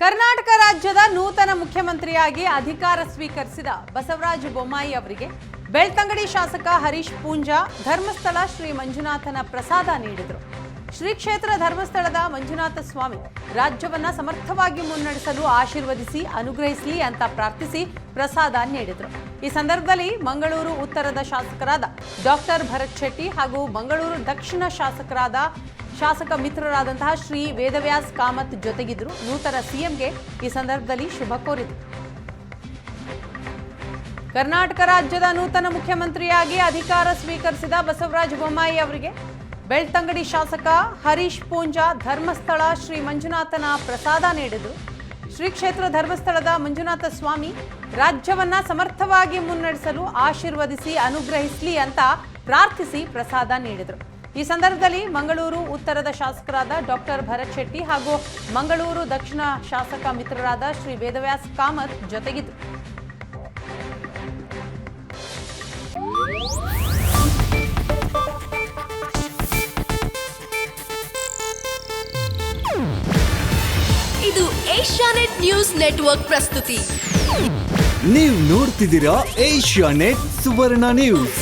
ಕರ್ನಾಟಕ ರಾಜ್ಯದ ನೂತನ ಮುಖ್ಯಮಂತ್ರಿಯಾಗಿ ಅಧಿಕಾರ ಸ್ವೀಕರಿಸಿದ ಬಸವರಾಜ ಬೊಮ್ಮಾಯಿ ಅವರಿಗೆ ಬೆಳ್ತಂಗಡಿ ಶಾಸಕ ಹರೀಶ್ ಪೂಂಜಾ ಧರ್ಮಸ್ಥಳ ಶ್ರೀ ಮಂಜುನಾಥನ ಪ್ರಸಾದ ನೀಡಿದರು. ಶ್ರೀ ಕ್ಷೇತ್ರ ಧರ್ಮಸ್ಥಳದ ಮಂಜುನಾಥ ಸ್ವಾಮಿ ರಾಜ್ಯವನ್ನ ಸಮರ್ಥವಾಗಿ ಮುನ್ನಡೆಸಲು ಆಶೀರ್ವದಿಸಿ ಅನುಗ್ರಹಿಸಲಿ ಅಂತ ಪ್ರಾರ್ಥಿಸಿ ಪ್ರಸಾದ ನೀಡಿದರು. ಈ ಸಂದರ್ಭದಲ್ಲಿ ಮಂಗಳೂರು ಉತ್ತರದ ಶಾಸಕರಾದ ಡಾಕ್ಟರ್ ಭರತ್ ಶೆಟ್ಟಿ ಹಾಗೂ ಮಂಗಳೂರು ದಕ್ಷಿಣ ಶಾಸಕ ಮಿತ್ರರಾದಂತಹ ಶ್ರೀ ವೇದವ್ಯಾಸ್ ಕಾಮತ್ ಜೊತೆಗಿದ್ರು. ನೂತನ ಸಿಎಂಗೆ ಈ ಸಂದರ್ಭದಲ್ಲಿ ಶುಭ ಕೋರಿದರು. ಕರ್ನಾಟಕ ರಾಜ್ಯದ ನೂತನ ಮುಖ್ಯಮಂತ್ರಿಯಾಗಿ ಅಧಿಕಾರ ಸ್ವೀಕರಿಸಿದ ಬಸವರಾಜ ಬೊಮ್ಮಾಯಿ ಅವರಿಗೆ ಬೆಳ್ತಂಗಡಿ ಶಾಸಕ ಹರೀಶ್ ಪೂಂಜಾ ಧರ್ಮಸ್ಥಳ ಶ್ರೀ ಮಂಜುನಾಥನ ಪ್ರಸಾದ ನೀಡಿದರು. ಶ್ರೀ ಕ್ಷೇತ್ರ ಧರ್ಮಸ್ಥಳದ ಮಂಜುನಾಥ ಸ್ವಾಮಿ ರಾಜ್ಯವನ್ನ ಸಮರ್ಥವಾಗಿ ಮುನ್ನಡೆಸಲು ಆಶೀರ್ವದಿಸಿ ಅನುಗ್ರಹಿಸಲಿ ಅಂತ ಪ್ರಾರ್ಥಿಸಿ ಪ್ರಸಾದ ನೀಡಿದರು. ಈ ಸಂದರ್ಭದಲ್ಲಿ ಮಂಗಳೂರು ಉತ್ತರದ ಶಾಸಕರಾದ ಡಾಕ್ಟರ್ ಭರತ್ ಶೆಟ್ಟಿ ಹಾಗೂ ಮಂಗಳೂರು ದಕ್ಷಿಣ ಶಾಸಕ ಮಿತ್ರರಾದ ಶ್ರೀ ವೇದವ್ಯಾಸ್ ಕಾಮತ್ ಜೊತೆಗಿದ್ದರು. ಇದು ಏಷ್ಯಾನೆಟ್ ನ್ಯೂಸ್ ನೆಟ್ವರ್ಕ್ ಪ್ರಸ್ತುತಿ. ನೀವು ನೋಡ್ತಿದ್ದೀರಾ ಏಷ್ಯಾನೆಟ್ ಸುವರ್ಣ ನ್ಯೂಸ್.